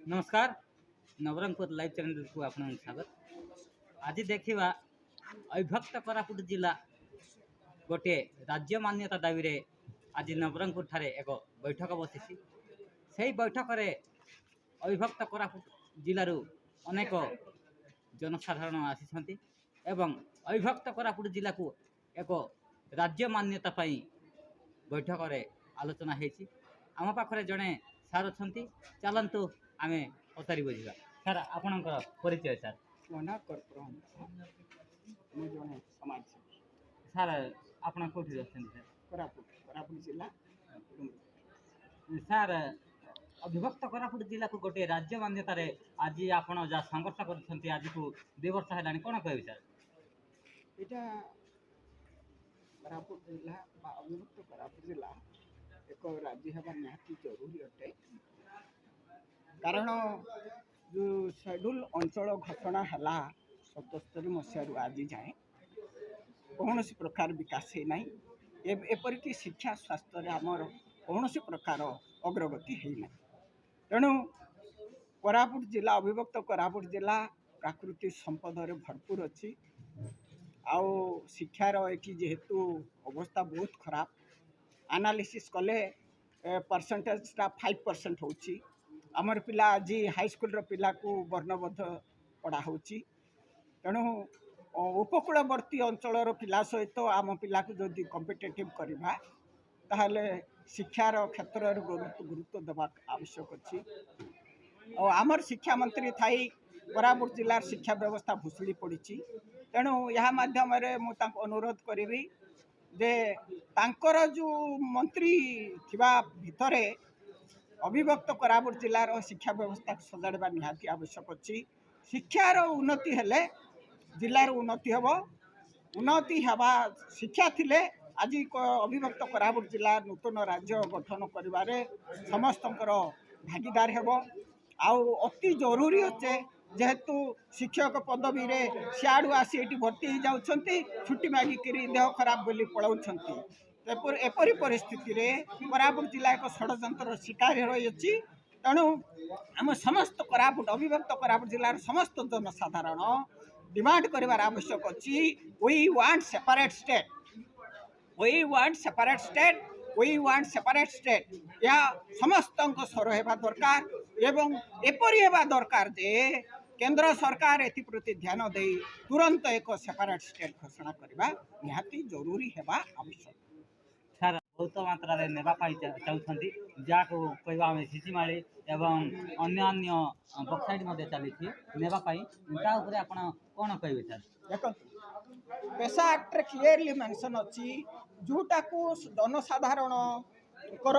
नमस्कार Nabarangpur live channel को आपन स्वागत। आज देखा अविभक्त कोरापुट जिला गोटे राज्य मान्यता दाबी रे आज नवरंगपुर ठारे एक बैठक बसी से बैठक रे अविभक्त कोरापुट जिलूर अनेक जनसाधारण आसी एवं अविभक्त कोरापुट जिला को एक राज्य मान्यता पाई बैठक रे आलोचना होती। आम पाखे जड़े सार अच्छा चलतु आम पचारि बुझा। सार आपणकर परिचय सार जड़े समाजसेवी सार आप कौटी अच्छा सर कोरापुट जिला सार अविभक्त कोरापुट जिला को गोटे राज्य मान्यता रे आज आप संघर्ष कर आज को 2 वर्ष है कौन कह सर यहाँ कोरापुट जिला अविभक्त कोरापुट जिला एक राज्य होगा निहाती जरूरी अटे। कारण जो शेड्यूल अंचल घोषणा है 77 मसीह आज जाए कौन प्रकार विकास है ना, एपरिक शिक्षा स्वास्थ्य आमर कौन प्रकार अग्रगति है ना। तेणु कोरापुट जिला अविभक्त कोरापुट जिला प्राकृतिक संपद भरपूर अच्छी आउ शिक्षार ये जेहेतु अवस्था बहुत खराब एनालिसिस कले परसेंटेजटा 5% होची। आमर पिला आज हाईस्कल पिला को वर्णबद्ध पढ़ा होची। तेणु उपकूलवर्ती अंचल पिला सहित आम पिला को जदि कम्पिटेटिव करवा ताहले शिक्षार क्षेत्र गुरुत्व देवा आवश्यक अच्छी। और आमर शिक्षा मंत्री थाई कोरापुट जिलार शिक्षा व्यवस्था भुसुड़ी पड़ी। तेणु यह माध्यम मुझे अनुरोध करी जे तांकर जो मंत्री थिबा भितरे अविभक्त कोरापुट जिलार शिक्षा व्यवस्था सजाड़ा निहाती आवश्यक अच्छी। शिक्षार उन्नति हेले जिलार उन्नति हम उन्नति हवा शिक्षा थिले आज अविभक्त कोरापुट जिला नूतन राज्य गठन करिबारे समस्तंकर भागीदार हेब। आउ अति जरूरी अच्छे जेहेतु शिक्षक पदवी रे सियाड़ू आसी ये भर्ती हो जाउछंती छुट्टी मागिक देह खराब बोली पलाउछंती। एपरी परिस्थिति रे कोरापुट जिला एक षड्यंत्र शिकार रही। तेणु आम समस्त कोरापुट अविभक्त कोरापुट जिलार समस्त जनसाधारण डिमांड करिवार आवश्यक अच्छी। We want separate state, we want separate state, we want separate state. या समस्त स्वर हेबा दरकार एवं एपरी हेबा दरकार जे केंद्र सरकार एप्रति ध्यान दे तुरंत एक सेपरेट स्टेट घोषणा करवा निहाती जरूरी हेबा आवश्यक। सार बहुत मात्रा रे नेबा पाई चाहउछंती जाको कहबा हम सिसीमाली एवं अन्य वेबसाइट मध्ये चली नेबा पाई ता ऊपर आपण कोन कहबे सर? देखो पेशा एक्ट रे क्लियरली मेंशन अच्छी जोटा को जनसाधारण कर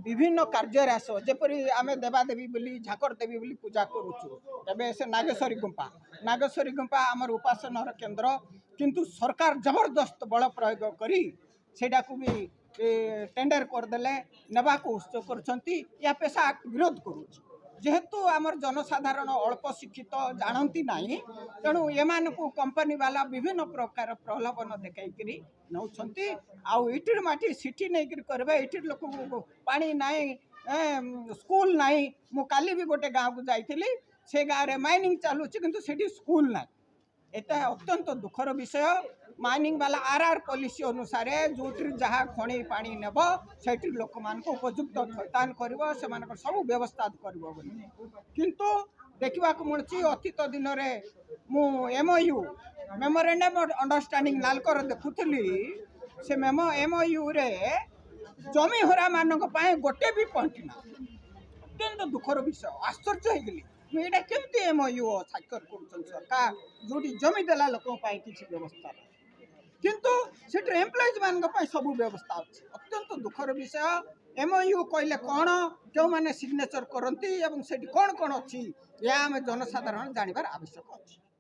विभिन्न कार्य आस जेपरी आम देवादेवी बोली झाकर देवी बोली पूजा करुचु। एबे से नागेश्वरी गुंपा आमर उपासनार केन्द्र किंतु सरकार जबरदस्त बल प्रयोग करी सेटा को भी टेंडर करदेले नेबा को उत्सव करछंती। या पेशा एक्ट विरोध करुच जेहेतु आमर जनसाधारण अल्प शिक्षित जानती नहीं। तेणु एमान को कंपनी वाला विभिन्न प्रकार प्रलोभन देखी नौछंती। आउ इटिर माटी सिटी नहीं करबे इटिर लोक पानी नाई स्कूल नाई। मु काली भी गोटे गाँव को जाइथिली से गाँव रे माइनिंग चालुची किंतु सेठी स्कूल नाई। एटा अत्यंत दुखर विषय। माइनिंग वाला आरआर पॉलिसी अनुसार जो जहाँ खनि पानी नेब से लोक मान उपयुक्त थैतान कर सब व्यवस्था कर किंतु देखा मिली अतीत दिन में मु MOU मेमोरेंडम अंडरस्टैंडिंग नालकर देखुली से MOU रे जमी हरा मान गोटे भी पॉइंट ना। अत्यंत दुखर विषय आश्चर्य होगली ये केमती MOU साक्षर कर सरकार जो जमी देला लोक किसी व्यवस्था किंतु सेठ एम्प्लॉइज मान सब व्यवस्था अच्छी। अत्यंत दुखर विषय MOU कहले कौन क्यों मैंने सिग्नेचर करती कौन कौन अच्छी या आम जनसाधारण जानवर आवश्यक अच्छी।